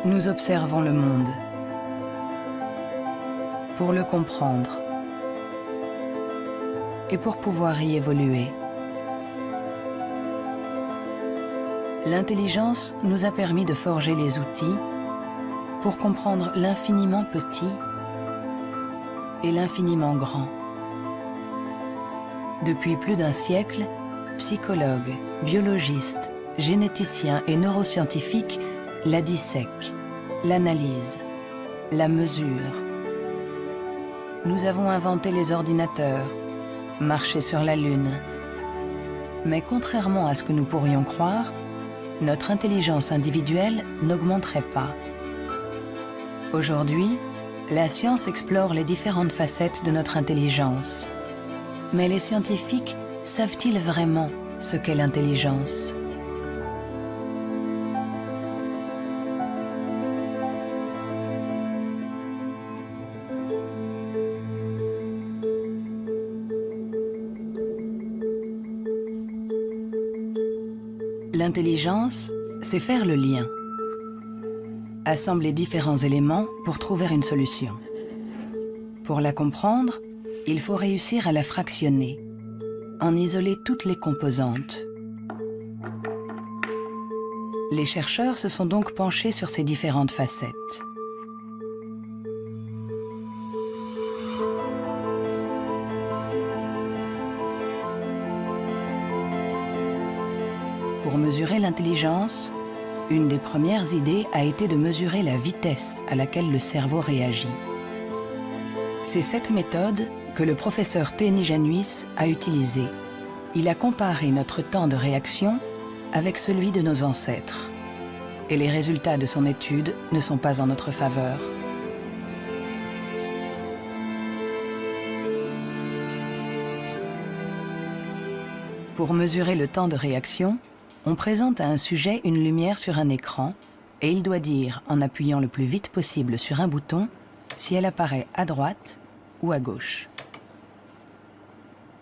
Nous observons le monde pour le comprendre et pour pouvoir y évoluer. L'intelligence nous a permis de forger les outils pour comprendre l'infiniment petit et l'infiniment grand. Depuis plus d'un siècle, psychologues, biologistes, généticiens et neuroscientifiques la dissèquent, l'analysent, la mesurent. Nous avons inventé les ordinateurs, marché sur la Lune. Mais contrairement à ce que nous pourrions croire, notre intelligence individuelle n'augmenterait pas. Aujourd'hui, la science explore les différentes facettes de notre intelligence. Mais les scientifiques savent-ils vraiment ce qu'est l'intelligence ? L'intelligence, c'est faire le lien. Assembler différents éléments pour trouver une solution. Pour la comprendre, il faut réussir à la fractionner, en isoler toutes les composantes. Les chercheurs se sont donc penchés sur ces différentes facettes. Pour mesurer l'intelligence, une des premières idées a été de mesurer la vitesse à laquelle le cerveau réagit. C'est cette méthode que le professeur Teni Januis a utilisée. Il a comparé notre temps de réaction avec celui de nos ancêtres. Et les résultats de son étude ne sont pas en notre faveur. Pour mesurer le temps de réaction, on présente à un sujet une lumière sur un écran et il doit dire, en appuyant le plus vite possible sur un bouton, si elle apparaît à droite ou à gauche.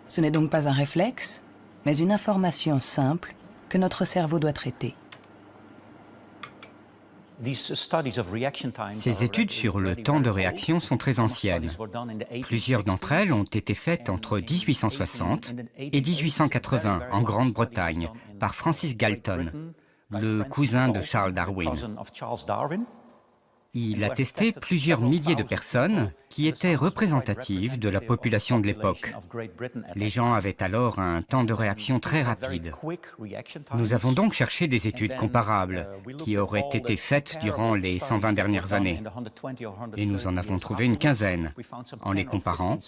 Ce n'est donc pas un réflexe, mais une information simple que notre cerveau doit traiter. Ces études sur le temps de réaction sont très anciennes. Plusieurs d'entre elles ont été faites entre 1860 et 1880 en Grande-Bretagne par Francis Galton, le cousin de Charles Darwin. Il a testé plusieurs milliers de personnes qui étaient représentatives de la population de l'époque. Les gens avaient alors un temps de réaction très rapide. Nous avons donc cherché des études comparables qui auraient été faites durant les 120 dernières années. Et nous en avons trouvé une quinzaine. En les comparant,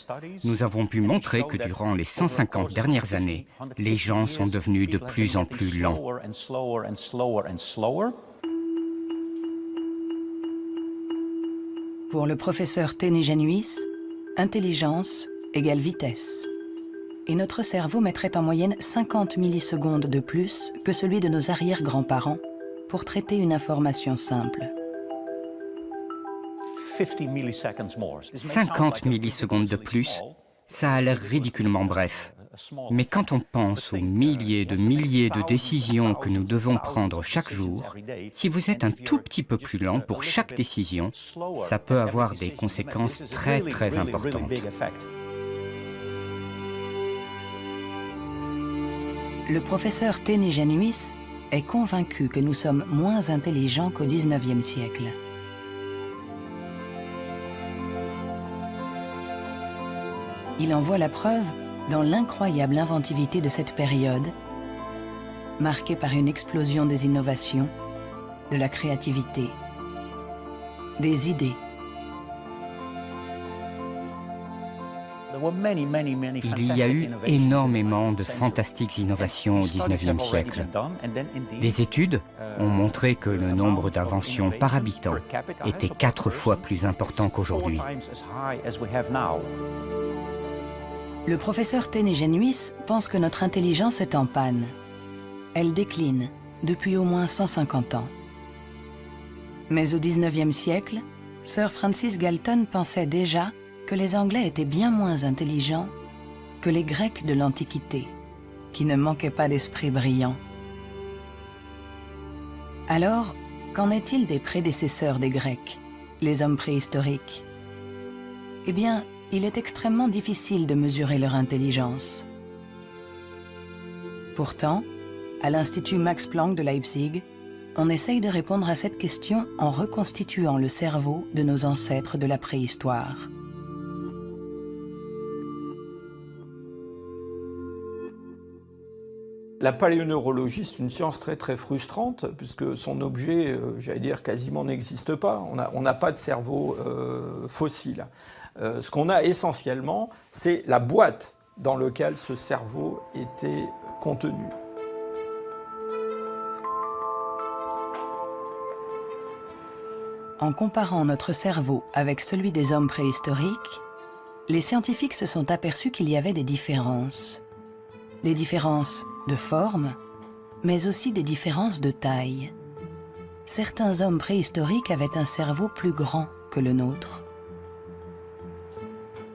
nous avons pu montrer que durant les 150 dernières années, les gens sont devenus de plus en plus lents. Pour le professeur Teni Januis, intelligence égale vitesse. Et notre cerveau mettrait en moyenne 50 millisecondes de plus que celui de nos arrière-grands-parents pour traiter une information simple. 50 millisecondes de plus, ça a l'air ridiculement bref. Mais quand on pense aux milliers de décisions que nous devons prendre chaque jour, si vous êtes un tout petit peu plus lent pour chaque décision, ça peut avoir des conséquences très importantes. Le professeur Teni Januis est convaincu que nous sommes moins intelligents qu'au XIXe siècle. Il en voit la preuve dans l'incroyable inventivité de cette période, marquée par une explosion des innovations, de la créativité, des idées. Il y a eu énormément de fantastiques innovations au XIXe siècle. Des études ont montré que le nombre d'inventions par habitant était 4 fois plus important qu'aujourd'hui. Le professeur Teni Januis pense que notre intelligence est en panne. Elle décline depuis au moins 150 ans. Mais au XIXe siècle, Sir Francis Galton pensait déjà que les Anglais étaient bien moins intelligents que les Grecs de l'Antiquité, qui ne manquaient pas d'esprit brillant. Alors, Qu'en est-il des prédécesseurs des Grecs, les hommes préhistoriques? Eh bien, il est extrêmement difficile de mesurer leur intelligence. Pourtant, à l'Institut Max Planck de Leipzig, on essaye de répondre à cette question en reconstituant le cerveau de nos ancêtres de la préhistoire. La paléoneurologie, c'est une science très très frustrante, puisque son objet, j'allais dire, quasiment n'existe pas. On n'a pas de cerveau fossile. Ce qu'on a essentiellement, c'est la boîte dans laquelle ce cerveau était contenu. En comparant notre cerveau avec celui des hommes préhistoriques, les scientifiques se sont aperçus qu'il y avait des différences. Des différences de forme, mais aussi des différences de taille. Certains hommes préhistoriques avaient un cerveau plus grand que le nôtre.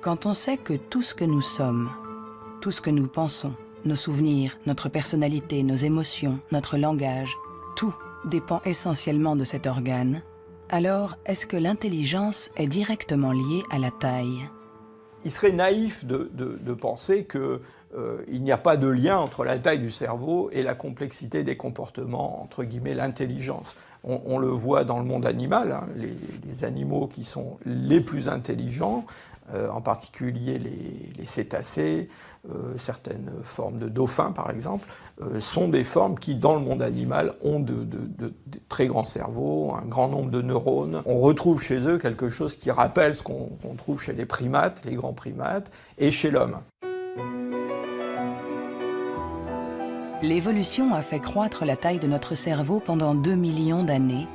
Quand on sait que tout ce que nous sommes, tout ce que nous pensons, nos souvenirs, notre personnalité, nos émotions, notre langage, tout dépend essentiellement de cet organe, alors est-ce que l'intelligence est directement liée à la taille? Il serait naïf de penser que il n'y a pas de lien entre la taille du cerveau et la complexité des comportements, entre guillemets, l'intelligence. On le voit dans le monde animal, hein, les animaux qui sont les plus intelligents, en particulier les cétacés, certaines formes de dauphins par exemple, sont des formes qui, dans le monde animal, ont de très grands cerveaux, un grand nombre de neurones. On retrouve chez eux quelque chose qui rappelle ce qu'on trouve chez les primates, les grands primates, et chez l'homme. L'évolution a fait croître la taille de notre cerveau pendant 2 millions d'années,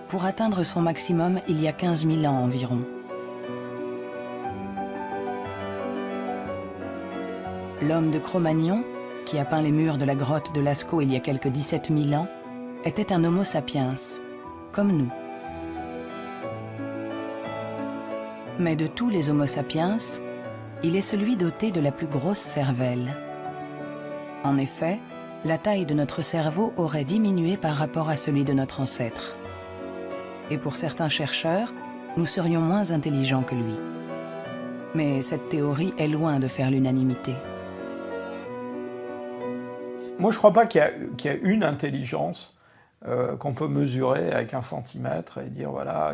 pour atteindre son maximum il y a 15 000 ans environ. L'homme de Cro-Magnon, qui a peint les murs de la grotte de Lascaux il y a quelques 17 000 ans, était un Homo sapiens, comme nous. Mais de tous les Homo sapiens, il est celui doté de la plus grosse cervelle. En effet, la taille de notre cerveau aurait diminué par rapport à celui de notre ancêtre. Et pour certains chercheurs, nous serions moins intelligents que lui. Mais cette théorie est loin de faire l'unanimité. Moi, je ne crois pas qu'il y a une intelligence qu'on peut mesurer avec 1 centimètre et dire, voilà,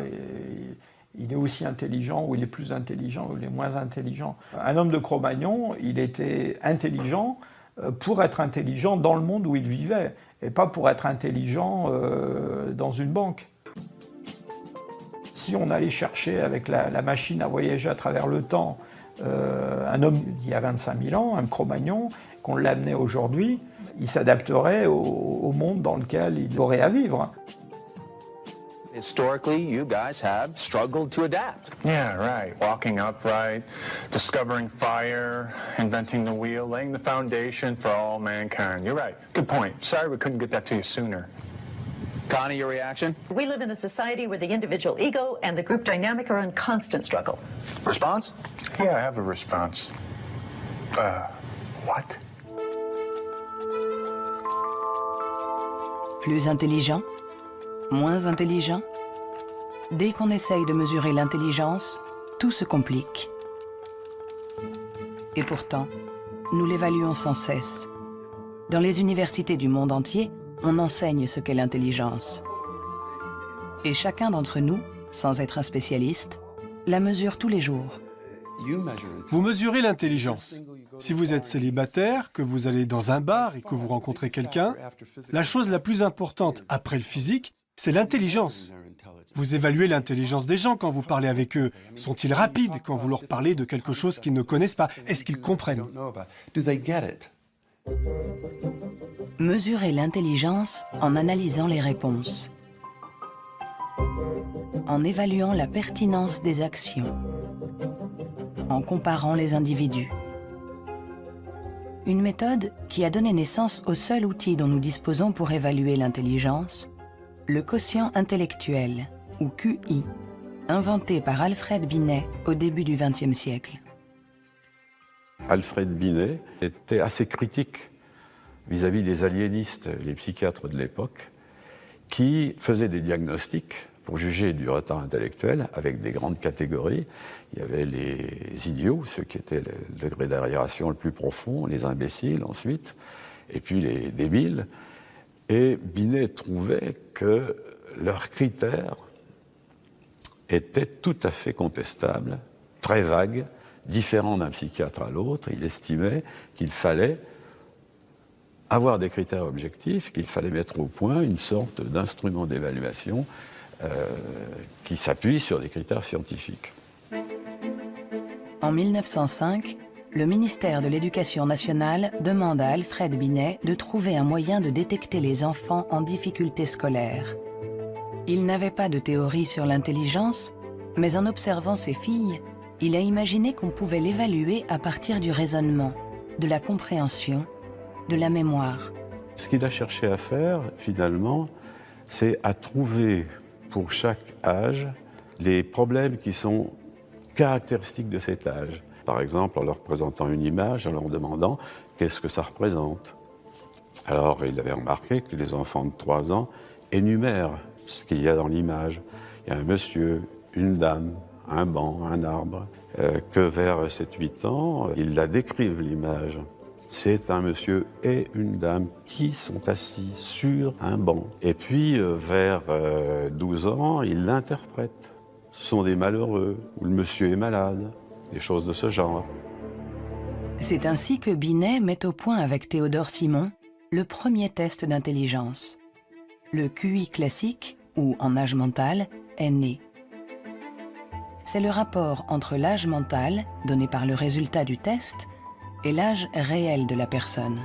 il est aussi intelligent, ou il est plus intelligent, ou il est moins intelligent. Un homme de Cro-Magnon, il était intelligent pour être intelligent dans le monde où il vivait, et pas pour être intelligent dans une banque. Si on allait chercher avec la machine à voyager à travers le temps un homme d'il y a 25 000 ans, un Cro-Magnon, qu'on l'amenait aujourd'hui, il s'adapterait au monde dans lequel il aurait à vivre. Historically, you guys have struggled to adapt. Yeah, right. Walking upright, discovering fire, inventing the wheel, laying the foundation for all mankind. You're right. Good point. Sorry we couldn't get that to you sooner. Connie, your reaction? We live in a society where the individual ego and the group dynamic are in constant struggle. Response? Yeah, I have a response. What? Plus intelligent? Moins intelligent? Dès qu'on essaye de mesurer l'intelligence, tout se complique. Et pourtant, nous l'évaluons sans cesse. Dans les universités du monde entier, on enseigne ce qu'est l'intelligence. Et chacun d'entre nous, sans être un spécialiste, la mesure tous les jours. Vous mesurez l'intelligence. Si vous êtes célibataire, que vous allez dans un bar et que vous rencontrez quelqu'un, la chose la plus importante après le physique, c'est l'intelligence. Vous évaluez l'intelligence des gens quand vous parlez avec eux. Sont-ils rapides quand vous leur parlez de quelque chose qu'ils ne connaissent pas? Est-ce qu'ils comprennent? Mesurer l'intelligence en analysant les réponses, en évaluant la pertinence des actions, en comparant les individus. Une méthode qui a donné naissance au seul outil dont nous disposons pour évaluer l'intelligence, le quotient intellectuel, ou QI, inventé par Alfred Binet au début du XXe siècle. Alfred Binet était assez critique vis-à-vis des aliénistes, les psychiatres de l'époque. qui faisait des diagnostics pour juger du retard intellectuel avec des grandes catégories. Il y avait les idiots, ceux qui étaient le degré d'arriération le plus profond, les imbéciles ensuite, et puis les débiles. Et Binet trouvait que leurs critères étaient tout à fait contestables, très vagues, différents d'un psychiatre à l'autre. Il estimait qu'il fallait avoir des critères objectifs, qu'il fallait mettre au point une sorte d'instrument d'évaluation qui s'appuie sur des critères scientifiques. En 1905, le ministère de l'Éducation nationale demande à Alfred Binet de trouver un moyen de détecter les enfants en difficulté scolaire. Il n'avait pas de théorie sur l'intelligence, mais en observant ses filles, il a imaginé qu'on pouvait l'évaluer à partir du raisonnement, de la compréhension, de la mémoire. Ce qu'il a cherché à faire, finalement, c'est à trouver pour chaque âge les problèmes qui sont caractéristiques de cet âge. Par exemple, en leur présentant une image, en leur demandant qu'est-ce que ça représente. Alors, il avait remarqué que les enfants de 3 ans énumèrent ce qu'il y a dans l'image. Il y a un monsieur, une dame, un banc, un arbre. Que vers 7-8 ans, ils la décrivent, l'image. C'est un monsieur et une dame qui sont assis sur un banc. Et puis, vers 12 ans, ils l'interprètent. Ce sont des malheureux, ou le monsieur est malade, des choses de ce genre. C'est ainsi que Binet met au point avec Théodore Simon le premier test d'intelligence. Le QI classique, ou en âge mental, est né. C'est le rapport entre l'âge mental, donné par le résultat du test, et l'âge réel de la personne.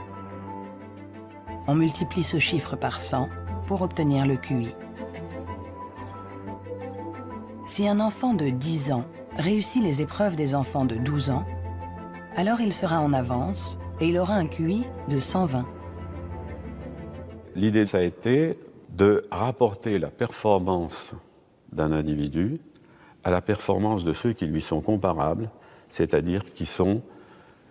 On multiplie ce chiffre par 100 pour obtenir le QI. Si un enfant de 10 ans réussit les épreuves des enfants de 12 ans, alors il sera en avance et il aura un QI de 120. L'idée, ça a été de rapporter la performance d'un individu à la performance de ceux qui lui sont comparables, c'est-à-dire qui sont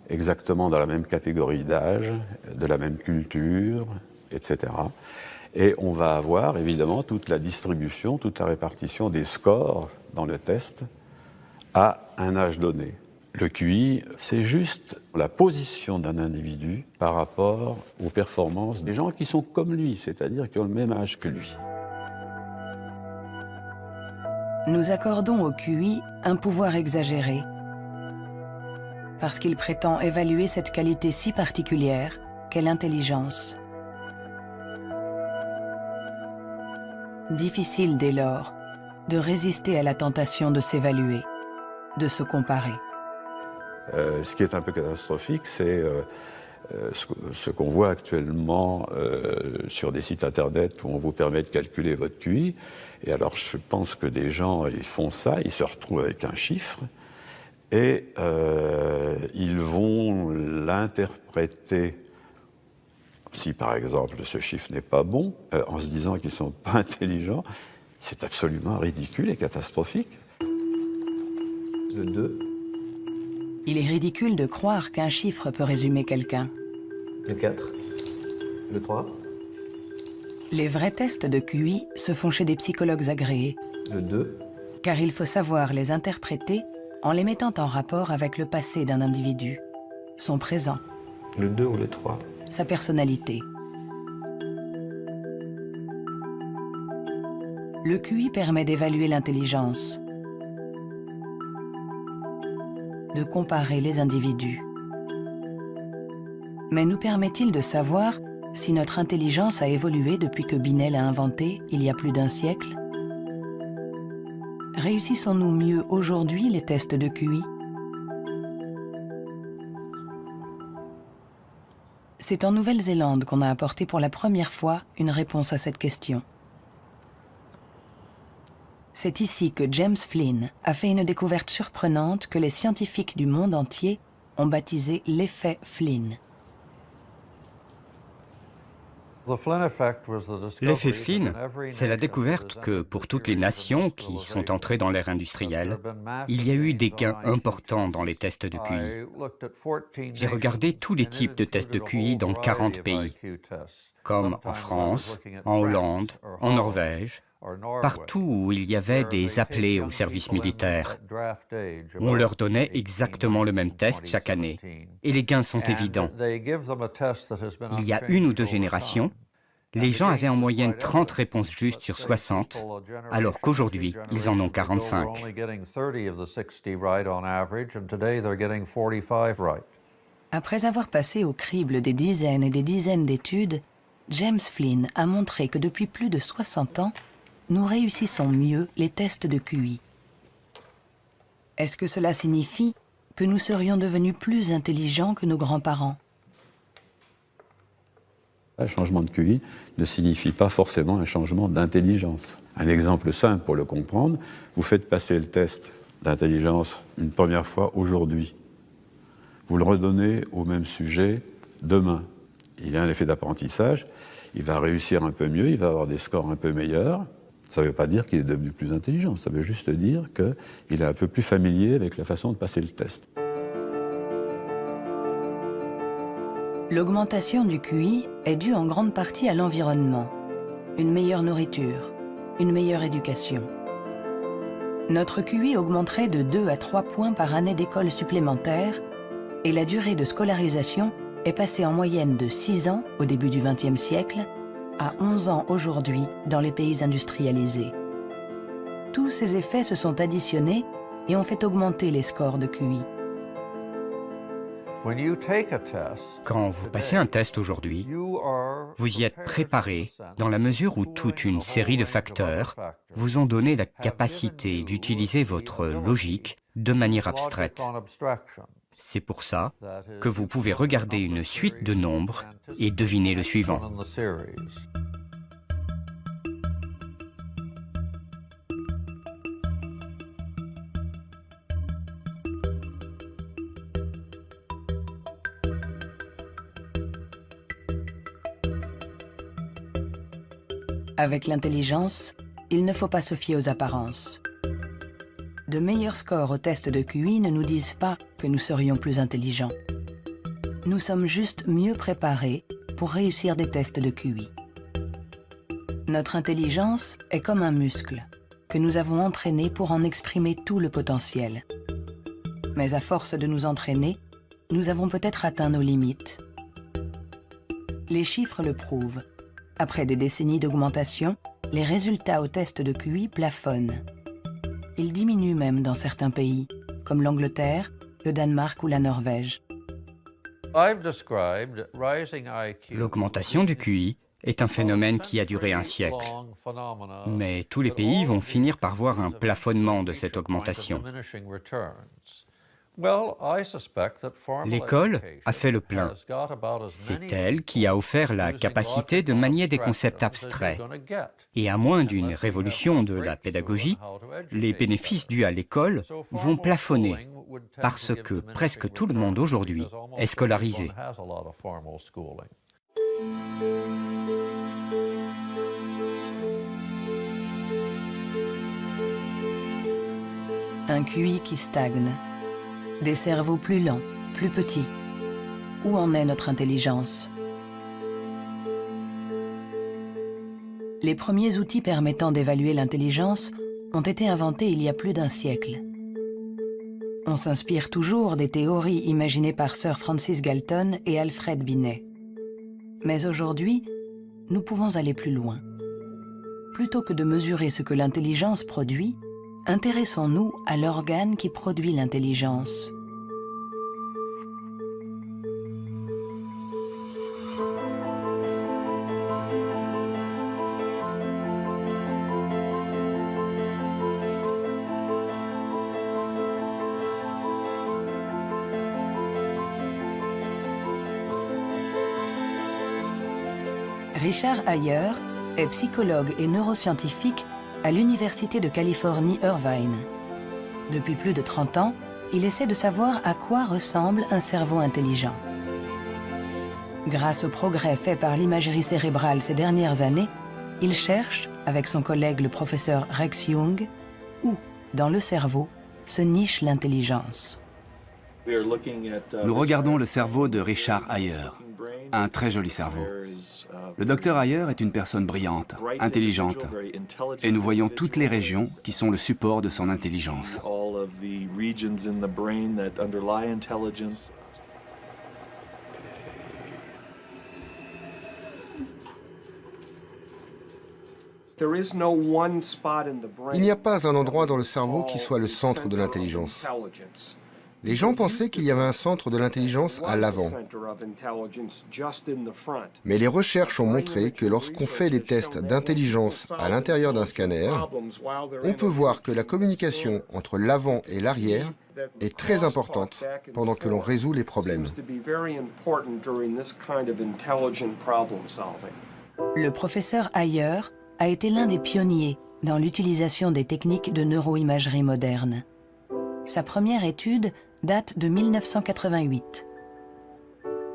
exactement dans la même catégorie d'âge, de la même culture, etc. Et on va avoir évidemment toute la distribution, toute la répartition des scores dans le test à un âge donné. Le QI, c'est juste la position d'un individu par rapport aux performances des gens qui sont comme lui, c'est-à-dire qui ont le même âge que lui. Nous accordons au QI un pouvoir exagéré, parce qu'il prétend évaluer cette qualité si particulière qu'est l'intelligence. Difficile dès lors de résister à la tentation de s'évaluer, de se comparer. Ce qui est un peu catastrophique, c'est ce qu'on voit actuellement sur des sites internet où on vous permet de calculer votre QI. Et alors je pense que des gens, ils font ça, ils se retrouvent avec un chiffre, et ils vont l'interpréter, si par exemple ce chiffre n'est pas bon, en se disant qu'ils ne sont pas intelligents. C'est absolument ridicule et catastrophique. Le 2. Il est ridicule de croire qu'un chiffre peut résumer quelqu'un. Le 4. Le 3. Les vrais tests de QI se font chez des psychologues agréés. Le 2. Car il faut savoir les interpréter en les mettant en rapport avec le passé d'un individu, son présent, Le 2 ou le 3. sa personnalité. Le QI permet d'évaluer l'intelligence, de comparer les individus. Mais nous permet-il de savoir si notre intelligence a évolué depuis que Binet l'a inventé il y a plus d'un siècle? Réussissons-nous mieux aujourd'hui les tests de QI? C'est en Nouvelle-Zélande qu'on a apporté pour la première fois une réponse à cette question. C'est ici que James Flynn a fait une découverte surprenante que les scientifiques du monde entier ont baptisé l'effet Flynn. L'effet Flynn, c'est la découverte que pour toutes les nations qui sont entrées dans l'ère industrielle, il y a eu des gains importants dans les tests de QI. J'ai regardé tous les types de tests de QI dans 40 pays, comme en France, en Hollande, en Norvège, partout où il y avait des appelés au service militaire. On leur donnait exactement le même test chaque année, et les gains sont évidents. Il y a 1 ou 2 générations, les gens avaient en moyenne 30 réponses justes sur 60, alors qu'aujourd'hui, ils en ont 45. Après avoir passé au crible des dizaines et des dizaines d'études, James Flynn a montré que depuis plus de 60 ans, nous réussissons mieux les tests de QI. Est-ce que cela signifie que nous serions devenus plus intelligents que nos grands-parents? Un changement de QI ne signifie pas forcément un changement d'intelligence. Un exemple simple pour le comprendre, vous faites passer le test d'intelligence une première fois aujourd'hui. Vous le redonnez au même sujet demain. Il y a un effet d'apprentissage, il va réussir un peu mieux, il va avoir des scores un peu meilleurs. Ça ne veut pas dire qu'il est devenu plus intelligent, ça veut juste dire qu'il est un peu plus familier avec la façon de passer le test. L'augmentation du QI est due en grande partie à l'environnement, une meilleure nourriture, une meilleure éducation. Notre QI augmenterait de 2 à 3 points par année d'école supplémentaire et la durée de scolarisation est passée en moyenne de 6 ans au début du XXe siècle à 11 ans aujourd'hui dans les pays industrialisés. Tous ces effets se sont additionnés et ont fait augmenter les scores de QI. Quand vous passez un test aujourd'hui, vous y êtes préparé dans la mesure où toute une série de facteurs vous ont donné la capacité d'utiliser votre logique de manière abstraite. C'est pour ça que vous pouvez regarder une suite de nombres et deviner le suivant. Avec l'intelligence, il ne faut pas se fier aux apparences. De meilleurs scores au test de QI ne nous disent pas que nous serions plus intelligents. Nous sommes juste mieux préparés pour réussir des tests de QI. Notre intelligence est comme un muscle que nous avons entraîné pour en exprimer tout le potentiel. Mais à force de nous entraîner, nous avons peut-être atteint nos limites. Les chiffres le prouvent. Après des décennies d'augmentation, les résultats au test de QI plafonnent. Ils diminuent même dans certains pays, comme l'Angleterre, le Danemark ou la Norvège. L'augmentation du QI est un phénomène qui a duré un siècle. Mais tous les pays vont finir par voir un plafonnement de cette augmentation. L'école a fait le plein. C'est elle qui a offert la capacité de manier des concepts abstraits. Et à moins d'une révolution de la pédagogie, les bénéfices dus à l'école vont plafonner parce que presque tout le monde aujourd'hui est scolarisé. Un QI qui stagne. Des cerveaux plus lents, plus petits. Où en est notre intelligence? Les premiers outils permettant d'évaluer l'intelligence ont été inventés il y a plus d'1 siècle. On s'inspire toujours des théories imaginées par Sir Francis Galton et Alfred Binet. Mais aujourd'hui, nous pouvons aller plus loin. Plutôt que de mesurer ce que l'intelligence produit, intéressons-nous à l'organe qui produit l'intelligence. Richard Ayer est psychologue et neuroscientifique à l'Université de Californie, Irvine. Depuis plus de 30 ans, il essaie de savoir à quoi ressemble un cerveau intelligent. Grâce aux progrès faits par l'imagerie cérébrale ces dernières années, il cherche, avec son collègue le professeur Rex Jung, où, dans le cerveau, se niche l'intelligence. Nous regardons le cerveau de Richard Ayer, un très joli cerveau. Le docteur Ayer est une personne brillante, intelligente, et nous voyons toutes les régions qui sont le support de son intelligence. Il n'y a pas un endroit dans le cerveau qui soit le centre de l'intelligence. Les gens pensaient qu'il y avait un centre de l'intelligence à l'avant. Mais les recherches ont montré que lorsqu'on fait des tests d'intelligence à l'intérieur d'un scanner, on peut voir que la communication entre l'avant et l'arrière est très importante pendant que l'on résout les problèmes. Le professeur Ayer a été l'un des pionniers dans l'utilisation des techniques de neuroimagerie moderne. Sa première étude date de 1988.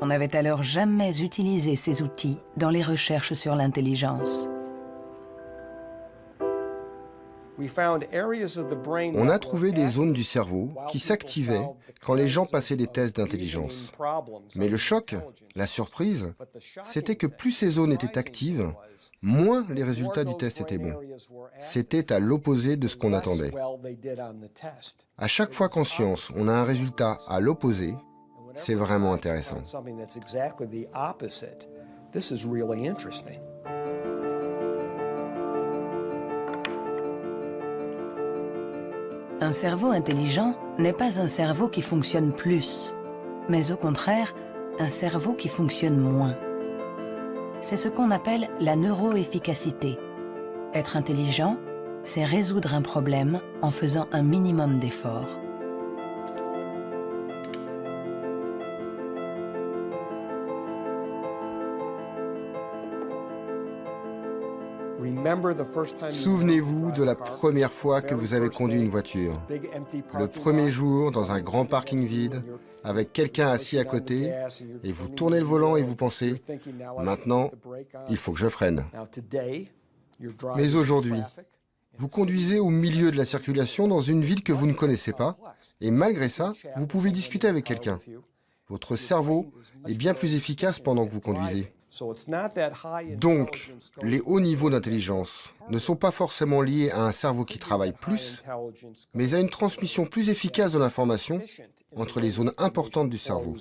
On n'avait alors jamais utilisé ces outils dans les recherches sur l'intelligence. On a trouvé des zones du cerveau qui s'activaient quand les gens passaient des tests d'intelligence. Mais le choc, la surprise, c'était que plus ces zones étaient actives, moins les résultats du test étaient bons. C'était à l'opposé de ce qu'on attendait. À chaque fois qu'en science, on a un résultat à l'opposé, c'est vraiment intéressant. Un cerveau intelligent n'est pas un cerveau qui fonctionne plus, mais au contraire, un cerveau qui fonctionne moins. C'est ce qu'on appelle la neuroefficacité. Être intelligent, c'est résoudre un problème en faisant un minimum d'efforts. Souvenez-vous de la première fois que vous avez conduit une voiture. Le premier jour, dans un grand parking vide, avec quelqu'un assis à côté, et vous tournez le volant et vous pensez « Maintenant, il faut que je freine ». Mais aujourd'hui, vous conduisez au milieu de la circulation dans une ville que vous ne connaissez pas, et malgré ça, vous pouvez discuter avec quelqu'un. Votre cerveau est bien plus efficace pendant que vous conduisez. Donc, les hauts niveaux d'intelligence ne sont pas forcément liés à un cerveau qui travaille plus, mais à une transmission plus efficace de l'information entre les zones importantes du cerveau.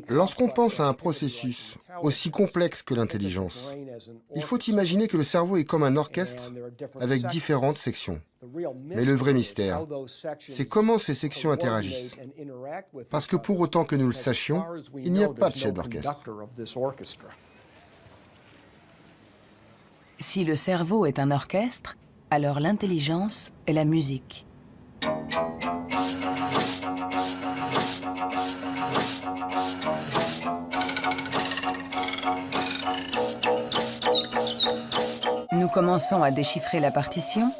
Lorsqu'on pense à un processus aussi complexe que l'intelligence, il faut imaginer que le cerveau est comme un orchestre avec différentes sections. Mais le vrai mystère, c'est comment ces sections interagissent. Parce que pour autant que nous le sachions, il n'y a pas de chef d'orchestre. Si le cerveau est un orchestre, alors l'intelligence est la musique. Nous commençons à déchiffrer la partition,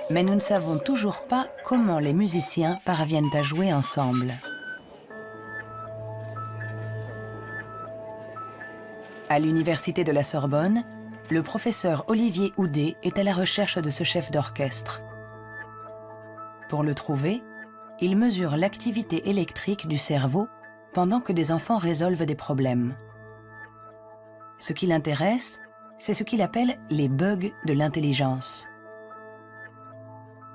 mais nous ne savons toujours pas comment les musiciens parviennent à jouer ensemble. À l'université de la Sorbonne, le professeur Olivier Houdet est à la recherche de ce chef d'orchestre. Pour le trouver, il mesure l'activité électrique du cerveau pendant que des enfants résolvent des problèmes. Ce qui l'intéresse, c'est ce qu'il appelle les bugs de l'intelligence.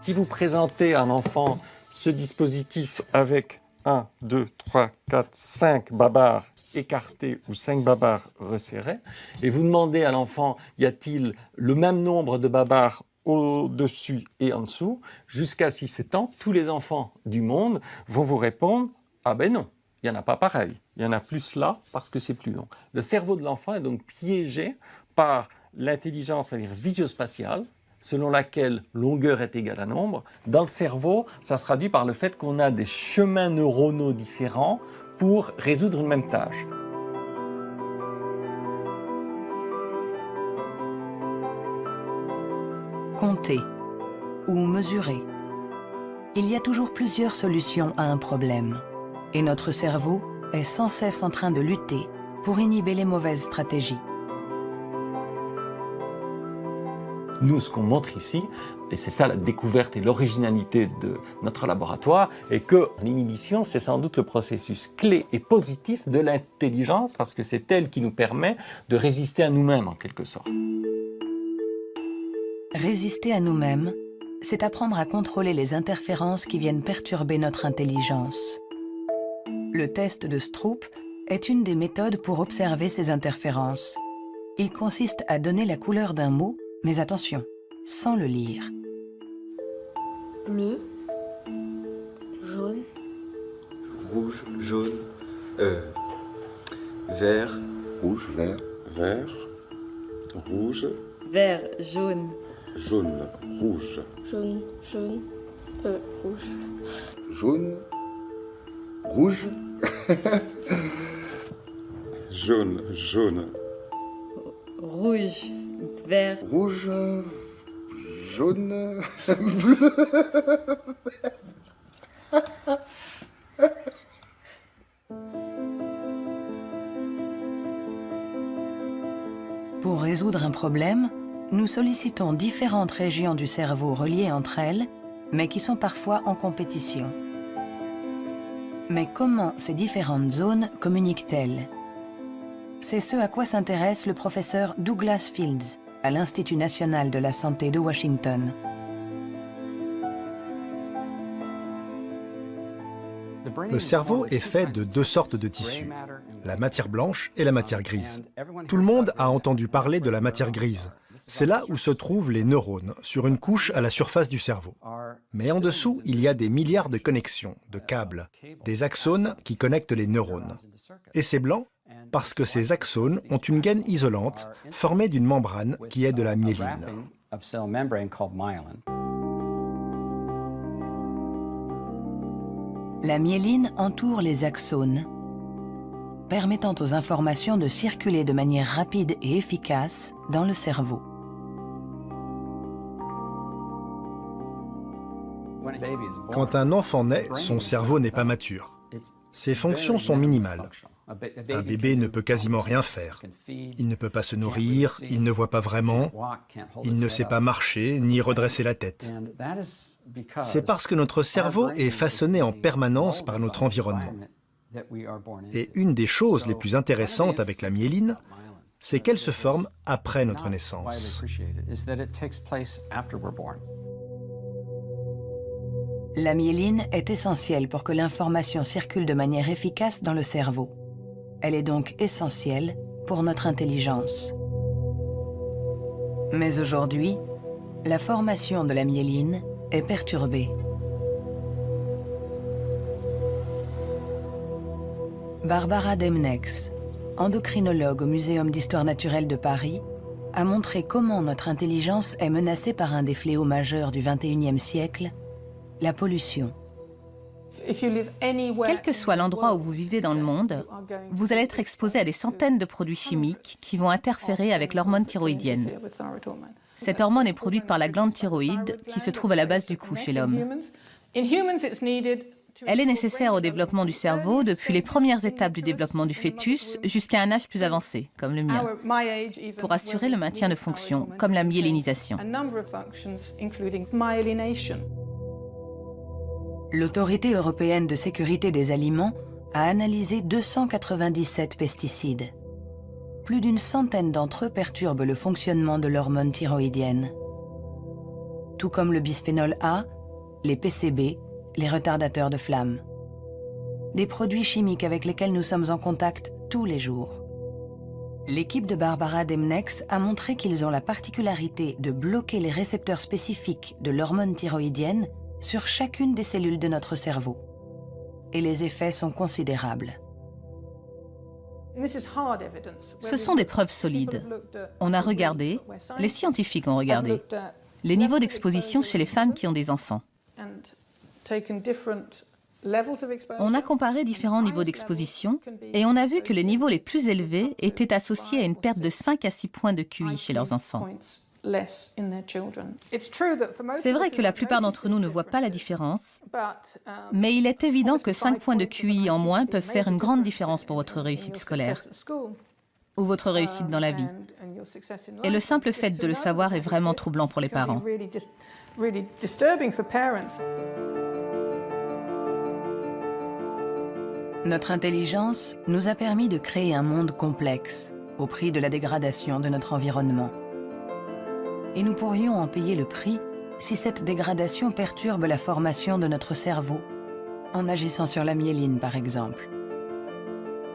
Si vous présentez à un enfant ce dispositif avec 1, 2, 3, 4, 5 babards écartés ou 5 babards resserrés, et vous demandez à l'enfant, y a-t-il le même nombre de babards au-dessus et en dessous, jusqu'à 6-7 ans, tous les enfants du monde vont vous répondre « Ah ben non, il n'y en a pas pareil, il y en a plus là parce que c'est plus long ». Le cerveau de l'enfant est donc piégé par l'intelligence, c'est-à-dire visio-spatiale, selon laquelle longueur est égale à nombre. Dans le cerveau, ça se traduit par le fait qu'on a des chemins neuronaux différents pour résoudre une même tâche. Compter ou mesurer. Il y a toujours plusieurs solutions à un problème. Et notre cerveau est sans cesse en train de lutter pour inhiber les mauvaises stratégies. Nous, ce qu'on montre ici, et c'est ça la découverte et l'originalité de notre laboratoire, est que l'inhibition, c'est sans doute le processus clé et positif de l'intelligence, parce que c'est elle qui nous permet de résister à nous-mêmes, en quelque sorte. Résister à nous-mêmes, c'est apprendre à contrôler les interférences qui viennent perturber notre intelligence. Le test de Stroop est une des méthodes pour observer ces interférences. Il consiste à donner la couleur d'un mot, mais attention, sans le lire. Bleu, jaune, rouge, jaune, vert, rouge, vert, vert, rouge, vert, jaune, jaune, rouge, jaune, jaune, rouge. jaune, rouge, jaune, jaune, Rouge, vert, rouge, jaune, bleu. Pour résoudre un problème, nous sollicitons différentes régions du cerveau reliées entre elles, mais qui sont parfois en compétition. Mais comment ces différentes zones communiquent-elles? C'est ce à quoi s'intéresse le professeur Douglas Fields à l'Institut national de la santé de Washington. Le cerveau est fait de deux sortes de tissus, la matière blanche et la matière grise. Tout le monde a entendu parler de la matière grise. C'est là où se trouvent les neurones, sur une couche à la surface du cerveau. Mais en dessous, il y a des milliards de connexions, de câbles, des axones qui connectent les neurones. Et c'est blanc parce que ces axones ont une gaine isolante formée d'une membrane qui est de la myéline. La myéline entoure les axones, permettant aux informations de circuler de manière rapide et efficace dans le cerveau. Quand un enfant naît, son cerveau n'est pas mature. Ses fonctions sont minimales. Un bébé ne peut quasiment rien faire. Il ne peut pas se nourrir, il ne voit pas vraiment, il ne sait pas marcher ni redresser la tête. C'est parce que notre cerveau est façonné en permanence par notre environnement. Et une des choses les plus intéressantes avec la myéline, c'est qu'elle se forme après notre naissance. La myéline est essentielle pour que l'information circule de manière efficace dans le cerveau. Elle est donc essentielle pour notre intelligence. Mais aujourd'hui, la formation de la myéline est perturbée. Barbara Demnex, endocrinologue au Muséum d'histoire naturelle de Paris, a montré comment notre intelligence est menacée par un des fléaux majeurs du XXIe siècle, la pollution. Quel que soit l'endroit où vous vivez dans le monde, vous allez être exposé à des centaines de produits chimiques qui vont interférer avec l'hormone thyroïdienne. Cette hormone est produite par la glande thyroïde qui se trouve à la base du cou chez l'homme. Elle est nécessaire au développement du cerveau depuis les premières étapes du développement du fœtus jusqu'à un âge plus avancé, comme le mien, pour assurer le maintien de fonctions, comme la myélinisation. L'Autorité européenne de sécurité des aliments a analysé 297 pesticides. Plus d'une centaine d'entre eux perturbent le fonctionnement de l'hormone thyroïdienne. Tout comme le bisphénol A, les PCB, les retardateurs de flamme. Des produits chimiques avec lesquels nous sommes en contact tous les jours. L'équipe de Barbara Demnex a montré qu'ils ont la particularité de bloquer les récepteurs spécifiques de l'hormone thyroïdienne sur chacune des cellules de notre cerveau. Et les effets sont considérables. Ce sont des preuves solides. On a regardé, les scientifiques ont regardé, les niveaux d'exposition chez les femmes qui ont des enfants. On a comparé différents niveaux d'exposition et on a vu que les niveaux les plus élevés étaient associés à une perte de 5 à 6 points de QI chez leurs enfants. C'est vrai que la plupart d'entre nous ne voient pas la différence, mais il est évident que 5 points de QI en moins peuvent faire une grande différence pour votre réussite scolaire ou votre réussite dans la vie. Et le simple fait de le savoir est vraiment troublant pour les parents. Notre intelligence nous a permis de créer un monde complexe au prix de la dégradation de notre environnement. Et nous pourrions en payer le prix si cette dégradation perturbe la formation de notre cerveau, en agissant sur la myéline par exemple.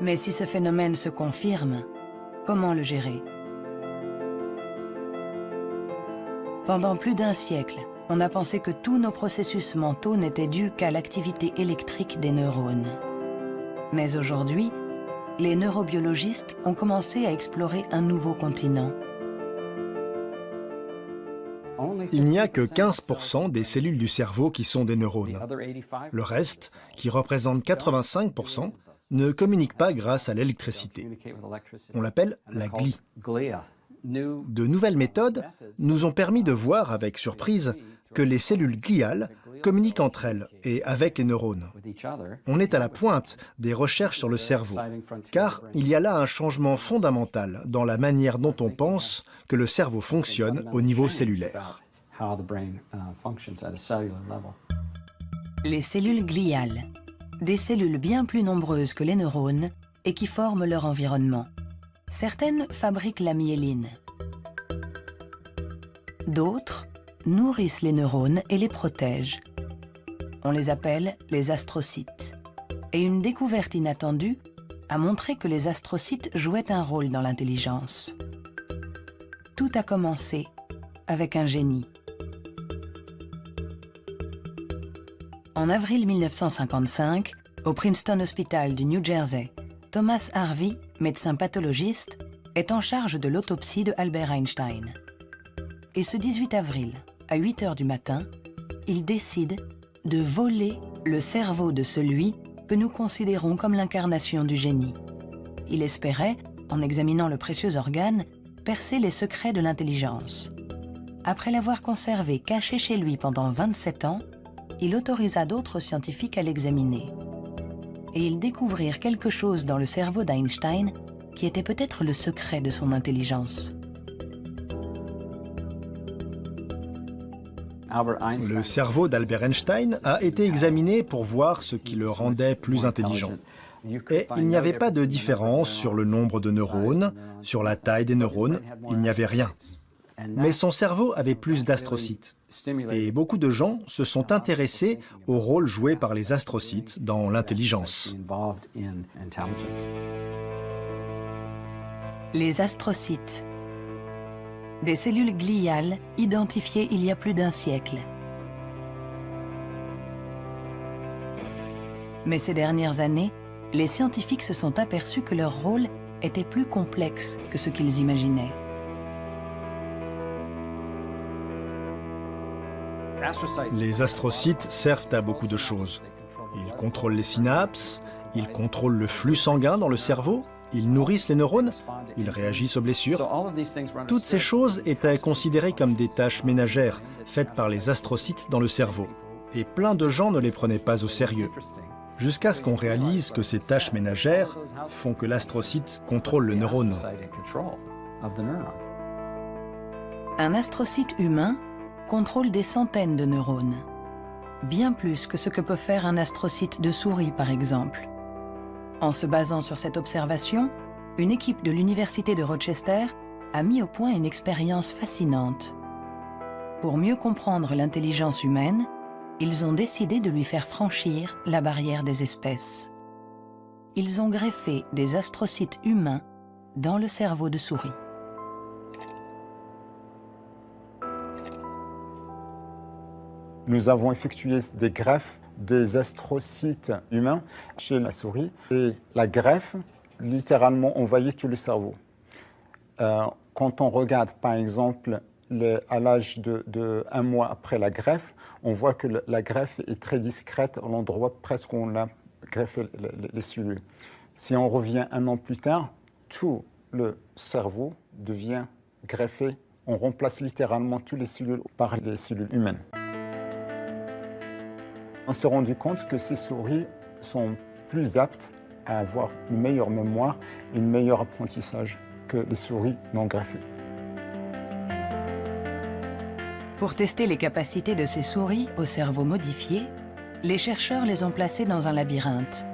Mais si ce phénomène se confirme, comment le gérer? Pendant plus d'1 siècle, on a pensé que tous nos processus mentaux n'étaient dus qu'à l'activité électrique des neurones. Mais aujourd'hui, les neurobiologistes ont commencé à explorer un nouveau continent. Il n'y a que 15% des cellules du cerveau qui sont des neurones. Le reste, qui représente 85%, ne communique pas grâce à l'électricité. On l'appelle la glie. De nouvelles méthodes nous ont permis de voir avec surprise que les cellules gliales communiquent entre elles et avec les neurones. On est à la pointe des recherches sur le cerveau, car il y a là un changement fondamental dans la manière dont on pense que le cerveau fonctionne au niveau cellulaire. Les cellules gliales, des cellules bien plus nombreuses que les neurones et qui forment leur environnement. Certaines fabriquent la myéline. D'autres nourrissent les neurones et les protègent. On les appelle les astrocytes. Et une découverte inattendue a montré que les astrocytes jouaient un rôle dans l'intelligence. Tout a commencé avec un génie. En avril 1955, au Princeton Hospital du New Jersey, Thomas Harvey, médecin pathologiste, est en charge de l'autopsie de Albert Einstein. Et ce 18 avril, à 8 heures du matin, il décide de voler le cerveau de celui que nous considérons comme l'incarnation du génie. Il espérait, en examinant le précieux organe, percer les secrets de l'intelligence. Après l'avoir conservé caché chez lui pendant 27 ans, il autorisa d'autres scientifiques à l'examiner. Et ils découvrirent quelque chose dans le cerveau d'Einstein qui était peut-être le secret de son intelligence. Le cerveau d'Albert Einstein a été examiné pour voir ce qui le rendait plus intelligent. Et il n'y avait pas de différence sur le nombre de neurones, sur la taille des neurones, il n'y avait rien. Mais son cerveau avait plus d'astrocytes. Et beaucoup de gens se sont intéressés au rôle joué par les astrocytes dans l'intelligence. Les astrocytes. Des cellules gliales identifiées il y a plus d'1 siècle. Mais ces dernières années, les scientifiques se sont aperçus que leur rôle était plus complexe que ce qu'ils imaginaient. Les astrocytes servent à beaucoup de choses. Ils contrôlent les synapses, ils contrôlent le flux sanguin dans le cerveau, ils nourrissent les neurones, ils réagissent aux blessures. Toutes ces choses étaient considérées comme des tâches ménagères faites par les astrocytes dans le cerveau. Et plein de gens ne les prenaient pas au sérieux. Jusqu'à ce qu'on réalise que ces tâches ménagères font que l'astrocyte contrôle le neurone. Un astrocyte humain contrôle des centaines de neurones, bien plus que ce que peut faire un astrocyte de souris par exemple. En se basant sur cette observation, une équipe de l'Université de Rochester a mis au point une expérience fascinante. Pour mieux comprendre l'intelligence humaine, ils ont décidé de lui faire franchir la barrière des espèces. Ils ont greffé des astrocytes humains dans le cerveau de souris. Nous avons effectué des greffes des astrocytes humains chez la souris. Et la greffe, littéralement, envahit tout le cerveau. Quand on regarde, par exemple, à l'âge de 1 mois après la greffe, on voit que la greffe est très discrète à l'endroit presque où on a greffé les cellules. Si on revient 1 an plus tard, tout le cerveau devient greffé On remplace littéralement toutes les cellules par les cellules humaines. On s'est rendu compte que ces souris sont plus aptes à avoir une meilleure mémoire et un meilleur apprentissage que les souris non greffées. Pour tester les capacités de ces souris au cerveau modifié, les chercheurs les ont placées dans un labyrinthe.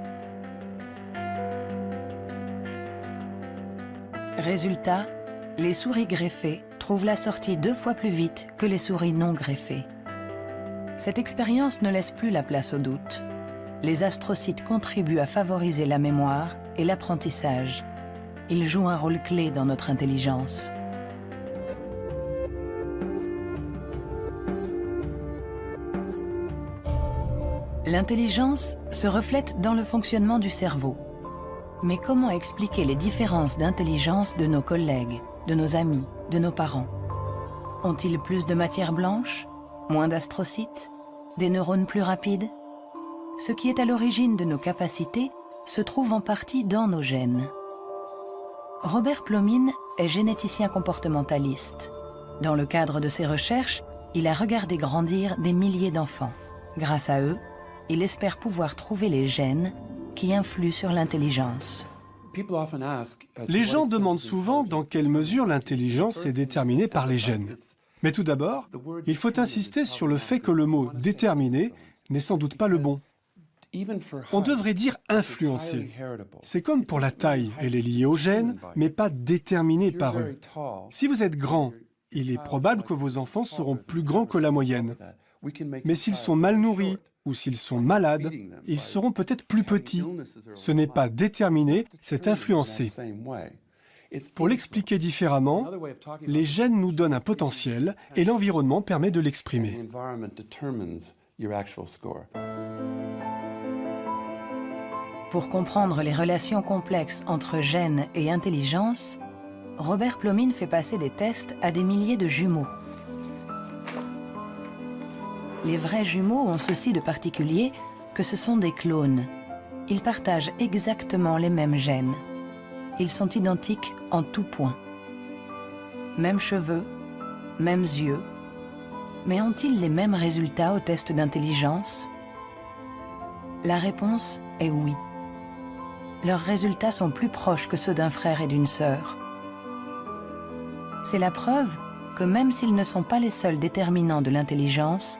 Résultat, les souris greffées trouvent la sortie 2 fois plus vite que les souris non greffées. Cette expérience ne laisse plus la place au doute. Les astrocytes contribuent à favoriser la mémoire et l'apprentissage. Ils jouent un rôle clé dans notre intelligence. L'intelligence se reflète dans le fonctionnement du cerveau. Mais comment expliquer les différences d'intelligence de nos collègues, de nos amis, de nos parents? Ont-ils plus de matière blanche, moins d'astrocytes, des neurones plus rapides? Ce qui est à l'origine de nos capacités se trouve en partie dans nos gènes. Robert Plomine est généticien comportementaliste. Dans le cadre de ses recherches, il a regardé grandir des milliers d'enfants. Grâce à eux, il espère pouvoir trouver les gènes qui influent sur l'intelligence. Les gens demandent souvent dans quelle mesure l'intelligence est déterminée par les gènes. Mais tout d'abord, il faut insister sur le fait que le mot « déterminé » n'est sans doute pas le bon. On devrait dire « influencé ». C'est comme pour la taille, elle est liée aux gènes, mais pas déterminée par eux. Si vous êtes grand, il est probable que vos enfants seront plus grands que la moyenne. Mais s'ils sont mal nourris ou s'ils sont malades, ils seront peut-être plus petits. Ce n'est pas déterminé, c'est influencé. Pour l'expliquer différemment, les gènes nous donnent un potentiel et l'environnement permet de l'exprimer. Pour comprendre les relations complexes entre gènes et intelligence, Robert Plomine fait passer des tests à des milliers de jumeaux. Les vrais jumeaux ont ceci de particulier que ce sont des clones. Ils partagent exactement les mêmes gènes. Ils sont identiques en tout point. Mêmes cheveux, mêmes yeux. Mais ont-ils les mêmes résultats au test d'intelligence? La réponse est oui. Leurs résultats sont plus proches que ceux d'un frère et d'une sœur. C'est la preuve que même s'ils ne sont pas les seuls déterminants de l'intelligence,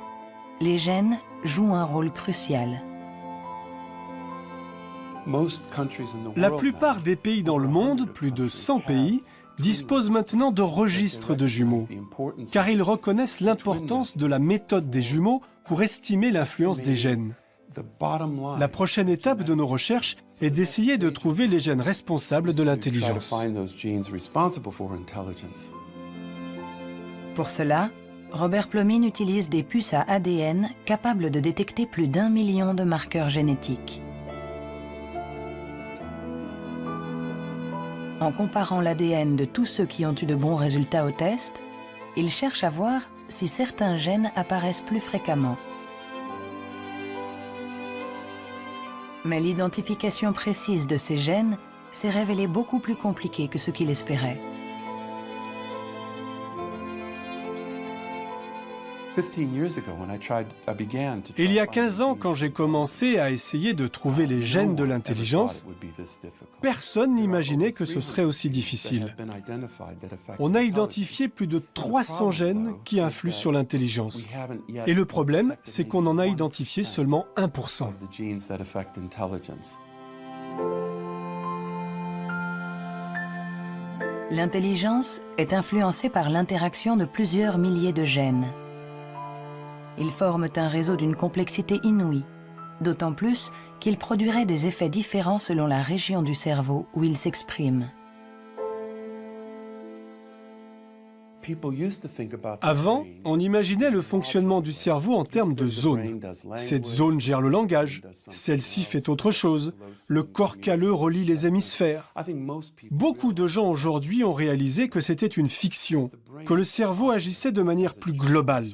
les gènes jouent un rôle crucial. La plupart des pays dans le monde, plus de 100 pays, disposent maintenant de registres de jumeaux, car ils reconnaissent l'importance de la méthode des jumeaux pour estimer l'influence des gènes. La prochaine étape de nos recherches est d'essayer de trouver les gènes responsables de l'intelligence. Pour cela, Robert Plomine utilise des puces à ADN capables de détecter plus d'1 million de marqueurs génétiques. En comparant l'ADN de tous ceux qui ont eu de bons résultats au test, il cherche à voir si certains gènes apparaissent plus fréquemment. Mais l'identification précise de ces gènes s'est révélée beaucoup plus compliquée que ce qu'il espérait. Il y a 15 ans, quand j'ai commencé à essayer de trouver les gènes de l'intelligence, personne n'imaginait que ce serait aussi difficile. On a identifié plus de 300 gènes qui influent sur l'intelligence. Et le problème, c'est qu'on en a identifié seulement 1%. L'intelligence est influencée par l'interaction de plusieurs milliers de gènes. Ils forment un réseau d'une complexité inouïe, d'autant plus qu'ils produiraient des effets différents selon la région du cerveau où ils s'expriment. Avant, on imaginait le fonctionnement du cerveau en termes de zones. Cette zone gère le langage, celle-ci fait autre chose. Le corps calleux relie les hémisphères. Beaucoup de gens aujourd'hui ont réalisé que c'était une fiction, que le cerveau agissait de manière plus globale.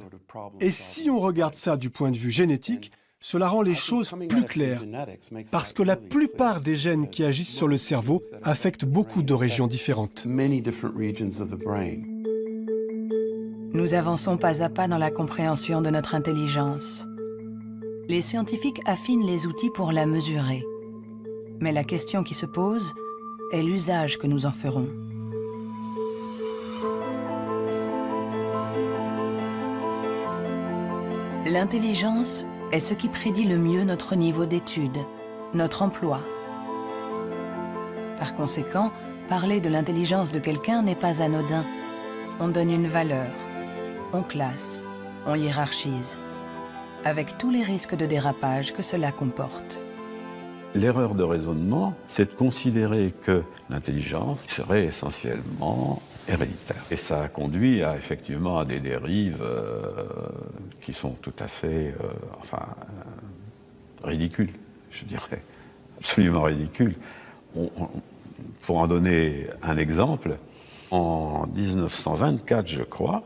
Et si on regarde ça du point de vue génétique, cela rend les choses plus claires, parce que la plupart des gènes qui agissent sur le cerveau affectent beaucoup de régions différentes. Nous avançons pas à pas dans la compréhension de notre intelligence. Les scientifiques affinent les outils pour la mesurer. Mais la question qui se pose est l'usage que nous en ferons. L'intelligence est ce qui prédit le mieux notre niveau d'étude, notre emploi. Par conséquent, parler de l'intelligence de quelqu'un n'est pas anodin. On donne une valeur, on classe, on hiérarchise, avec tous les risques de dérapage que cela comporte. L'erreur de raisonnement, c'est de considérer que l'intelligence serait essentiellement héréditaire. Et ça a conduit effectivement à des dérives qui sont tout à fait ridicules, je dirais, absolument ridicules. Pour en donner un exemple, en 1924, je crois,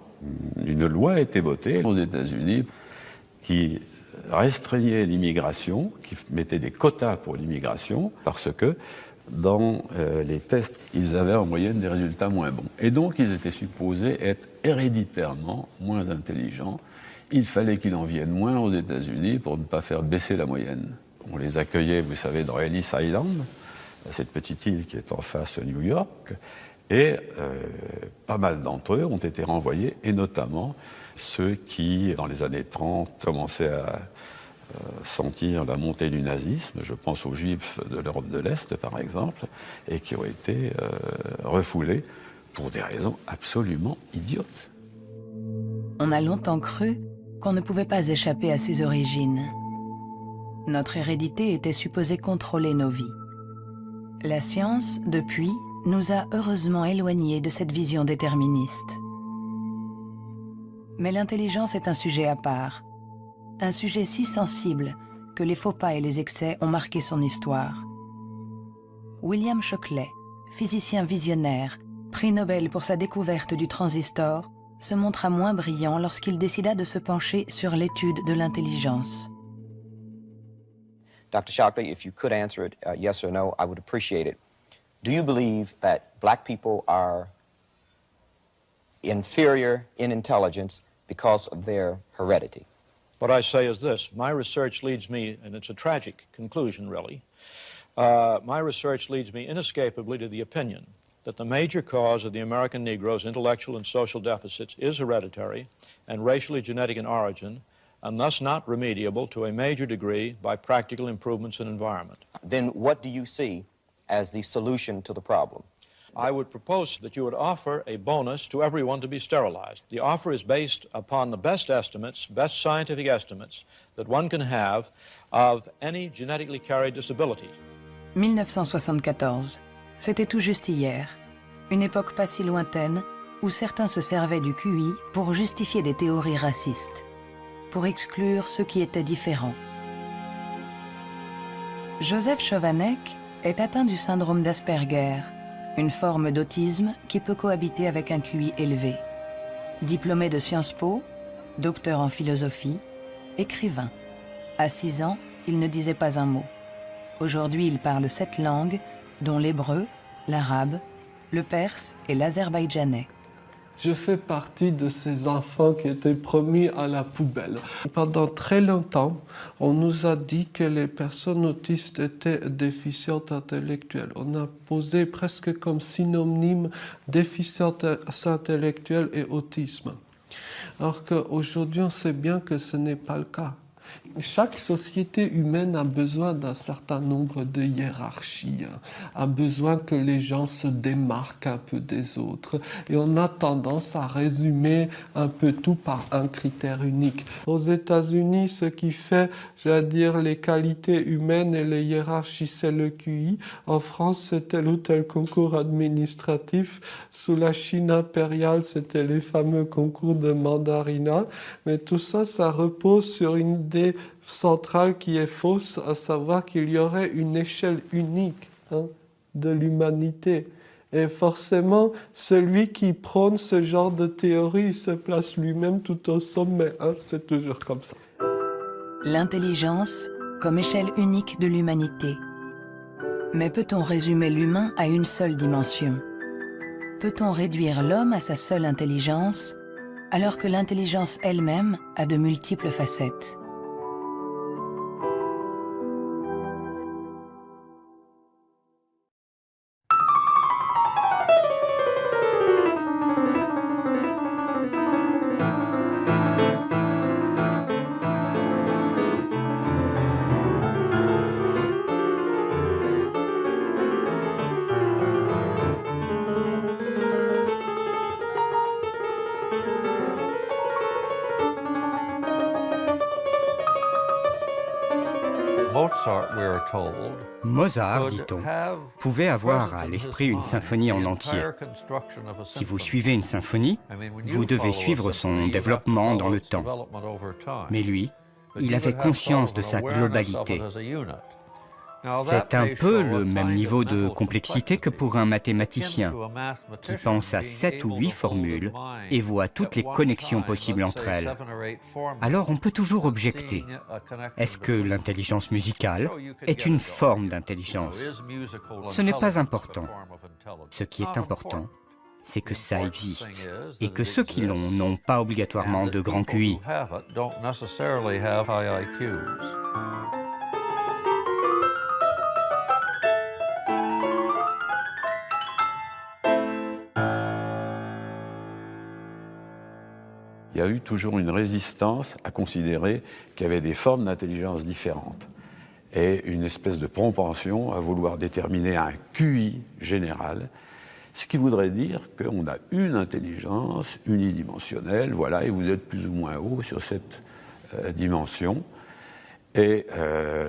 une loi a été votée aux États-Unis qui restreignait l'immigration, qui mettait des quotas pour l'immigration, parce que dans les tests, ils avaient en moyenne des résultats moins bons. Et donc, ils étaient supposés être héréditairement moins intelligents. Il fallait qu'il en vienne moins aux États-Unis pour ne pas faire baisser la moyenne. On les accueillait, vous savez, dans Ellis Island, cette petite île qui est en face de New York, et pas mal d'entre eux ont été renvoyés, et notamment ceux qui, dans les années 30, commençaient à sentir la montée du nazisme, je pense aux Juifs de l'Europe de l'Est, par exemple, et qui ont été refoulés pour des raisons absolument idiotes. On a longtemps cru qu'on ne pouvait pas échapper à ses origines. Notre hérédité était supposée contrôler nos vies. La science, depuis, nous a heureusement éloignés de cette vision déterministe. Mais l'intelligence est un sujet à part, un sujet si sensible que les faux pas et les excès ont marqué son histoire. William Shockley, physicien visionnaire, prix Nobel pour sa découverte du transistor, se montra moins brillant lorsqu'il décida de se pencher sur l'étude de l'intelligence. Dr. Shockley, if you could answer it yes or no, I would appreciate it. Do you believe that black people are inferior in intelligence because of their heredity? What I say is this. My research leads me, and it's a tragic conclusion, really, my research leads me inescapably to the opinion that the major cause of the American Negro's intellectual and social deficits is hereditary and racially genetic in origin, and thus not remediable to a major degree by practical improvements in environment. Then what do you see as the solution to the problem? I would propose that you would offer a bonus to everyone to be sterilized. The offer is based upon the best estimates, best scientific estimates that one can have of any genetically carried disabilities. 1974, c'était tout juste hier, une époque pas si lointaine où certains se servaient du QI pour justifier des théories racistes, pour exclure ceux qui étaient différents. Joseph Chovanec est atteint du syndrome d'Asperger, une forme d'autisme qui peut cohabiter avec un QI élevé. Diplômé de Sciences Po, docteur en philosophie, écrivain. À 6 ans, il ne disait pas un mot. Aujourd'hui, il parle 7 langues, dont l'hébreu, l'arabe, le perse et l'azerbaïdjanais. Je fais partie de ces enfants qui étaient promis à la poubelle. Pendant très longtemps, on nous a dit que les personnes autistes étaient déficientes intellectuelles. On a posé presque comme synonyme déficience intellectuelle et autisme. Alors qu'aujourd'hui, on sait bien que ce n'est pas le cas. Chaque société humaine a besoin d'un certain nombre de hiérarchies, a besoin que les gens se démarquent un peu des autres. Et on a tendance à résumer un peu tout par un critère unique. Aux États-Unis, ce qui fait, les qualités humaines et les hiérarchies, c'est le QI. En France, c'est tel ou tel concours administratif. Sous la Chine impériale, c'était les fameux concours de mandarinat. Mais tout ça, ça repose sur une idée centrale qui est fausse, à savoir qu'il y aurait une échelle unique de l'humanité. Et forcément, celui qui prône ce genre de théorie se place lui-même tout au sommet. C'est toujours comme ça. L'intelligence comme échelle unique de l'humanité. Mais peut-on résumer l'humain à une seule dimension? Peut-on réduire l'homme à sa seule intelligence? alors que l'intelligence elle-même a de multiples facettes. Mozart, dit-on, pouvait avoir à l'esprit une symphonie en entier. Si vous suivez une symphonie, vous devez suivre son développement dans le temps. Mais lui, il avait conscience de sa globalité. C'est un peu le même niveau de complexité que pour un mathématicien qui pense à 7 ou 8 formules et voit toutes les connexions possibles entre elles. Alors on peut toujours objecter. Est-ce que l'intelligence musicale est une forme d'intelligence? Ce n'est pas important. Ce qui est important, c'est que ça existe et que ceux qui l'ont n'ont pas obligatoirement de grand QI. Il y a eu toujours une résistance à considérer qu'il y avait des formes d'intelligence différentes et une espèce de propension à vouloir déterminer un QI général, ce qui voudrait dire qu'on a une intelligence unidimensionnelle, voilà, et vous êtes plus ou moins haut sur cette dimension. Et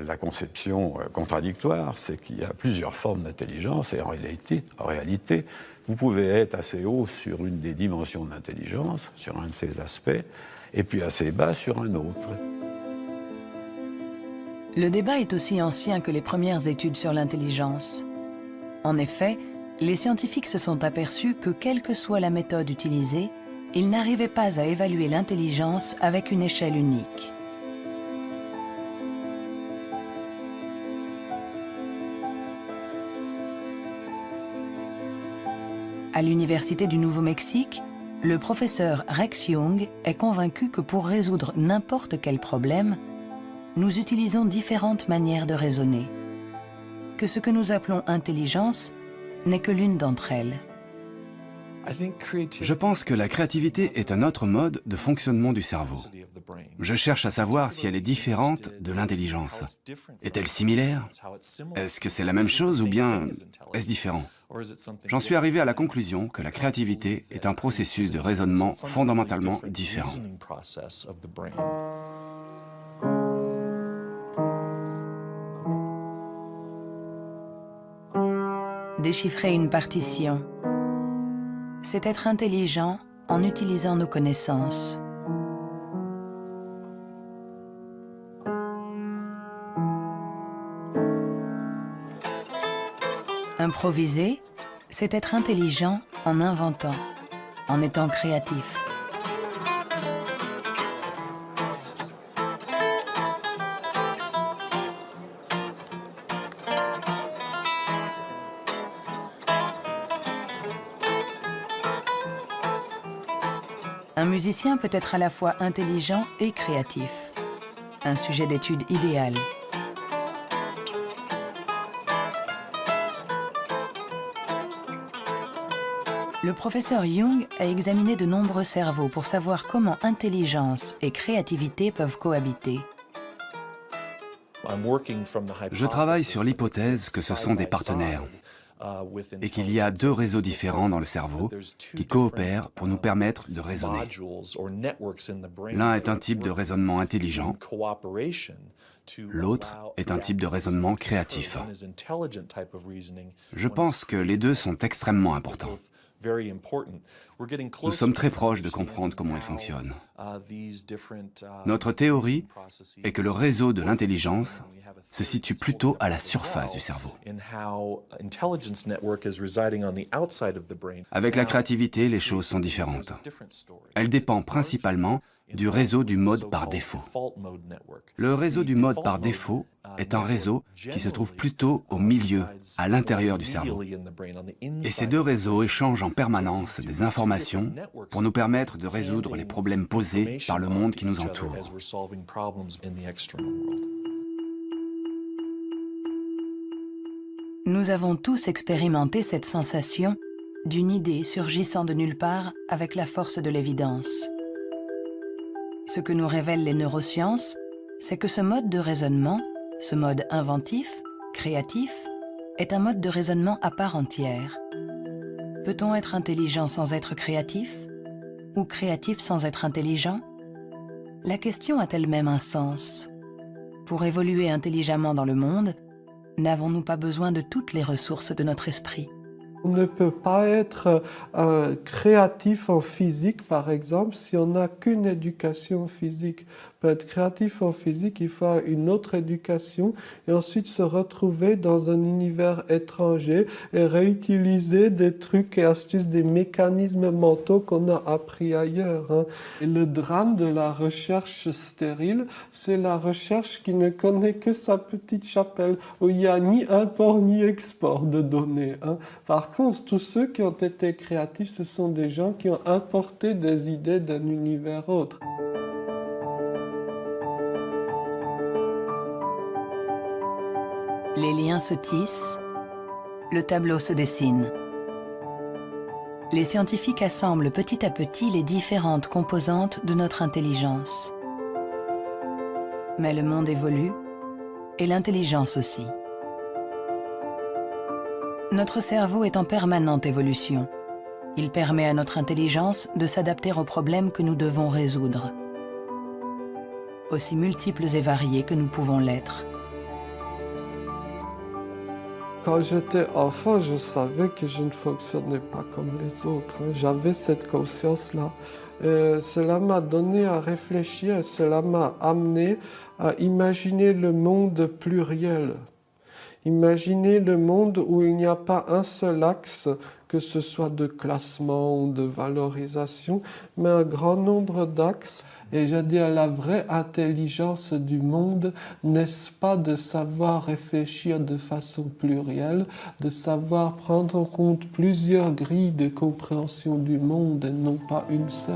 la conception contradictoire, c'est qu'il y a plusieurs formes d'intelligence et en réalité, vous pouvez être assez haut sur une des dimensions de l'intelligence, sur un de ses aspects, et puis assez bas sur un autre. Le débat est aussi ancien que les premières études sur l'intelligence. En effet, les scientifiques se sont aperçus que quelle que soit la méthode utilisée, ils n'arrivaient pas à évaluer l'intelligence avec une échelle unique. À l'Université du Nouveau-Mexique, le professeur Rex Jung est convaincu que pour résoudre n'importe quel problème, nous utilisons différentes manières de raisonner, que ce que nous appelons intelligence n'est que l'une d'entre elles. Je pense que la créativité est un autre mode de fonctionnement du cerveau. Je cherche à savoir si elle est différente de l'intelligence. Est-elle similaire? Est-ce que c'est la même chose ou bien est-ce différent? J'en suis arrivé à la conclusion que la créativité est un processus de raisonnement fondamentalement différent. Déchiffrer une partition, c'est être intelligent en utilisant nos connaissances. Improviser, c'est être intelligent en inventant, en étant créatif. Un musicien peut être à la fois intelligent et créatif. Un sujet d'étude idéal. Le professeur Jung a examiné de nombreux cerveaux pour savoir comment intelligence et créativité peuvent cohabiter. Je travaille sur l'hypothèse que ce sont des partenaires et qu'il y a deux réseaux différents dans le cerveau qui coopèrent pour nous permettre de raisonner. L'un est un type de raisonnement intelligent, l'autre est un type de raisonnement créatif. Je pense que les deux sont extrêmement importants. Nous sommes très proches de comprendre comment ils fonctionnent. Notre théorie est que le réseau de l'intelligence se situe plutôt à la surface du cerveau. Avec la créativité, les choses sont différentes. Elle dépend principalement du réseau du mode par défaut. Le réseau du mode par défaut est un réseau qui se trouve plutôt au milieu, à l'intérieur du cerveau. Et ces deux réseaux échangent en permanence des informations pour nous permettre de résoudre les problèmes posés par le monde qui nous entoure. Nous avons tous expérimenté cette sensation d'une idée surgissant de nulle part avec la force de l'évidence. Ce que nous révèlent les neurosciences, c'est que ce mode de raisonnement, ce mode inventif, créatif, est un mode de raisonnement à part entière. Peut-on être intelligent sans être créatif? Ou créatif sans être intelligent? La question a-t-elle même un sens? Pour évoluer intelligemment dans le monde, n'avons-nous pas besoin de toutes les ressources de notre esprit? On ne peut pas être créatif en physique, par exemple, si on n'a qu'une éducation physique. Pour être créatif en physique, il faut une autre éducation et ensuite se retrouver dans un univers étranger et réutiliser des trucs et astuces, des mécanismes mentaux qu'on a appris ailleurs. Hein. Et le drame de la recherche stérile, c'est la recherche qui ne connaît que sa petite chapelle, où il n'y a ni import ni export de données. Hein. Par contre, tous ceux qui ont été créatifs, ce sont des gens qui ont importé des idées d'un univers autre. Les liens se tissent, le tableau se dessine. Les scientifiques assemblent petit à petit les différentes composantes de notre intelligence. Mais le monde évolue, et l'intelligence aussi. Notre cerveau est en permanente évolution. Il permet à notre intelligence de s'adapter aux problèmes que nous devons résoudre, aussi multiples et variés que nous pouvons l'être. Quand j'étais enfant, je savais que je ne fonctionnais pas comme les autres. Hein. J'avais cette conscience-là. Cela m'a donné à réfléchir, cela m'a amené à imaginer le monde pluriel. Imaginez le monde où il n'y a pas un seul axe, que ce soit de classement ou de valorisation, mais un grand nombre d'axes. Et j'ai dit, la vraie intelligence du monde, n'est-ce pas de savoir réfléchir de façon plurielle, de savoir prendre en compte plusieurs grilles de compréhension du monde et non pas une seule.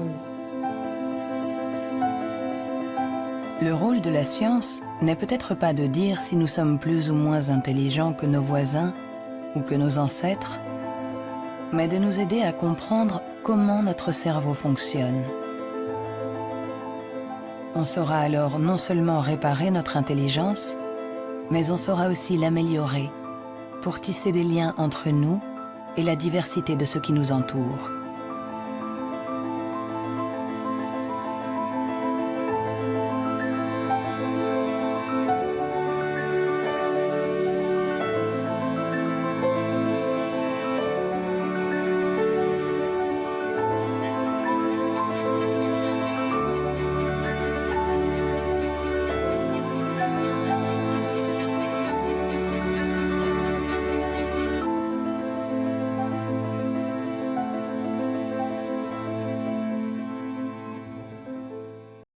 Le rôle de la science n'est peut-être pas de dire si nous sommes plus ou moins intelligents que nos voisins ou que nos ancêtres, mais de nous aider à comprendre comment notre cerveau fonctionne. On saura alors non seulement réparer notre intelligence, mais on saura aussi l'améliorer pour tisser des liens entre nous et la diversité de ce qui nous entoure.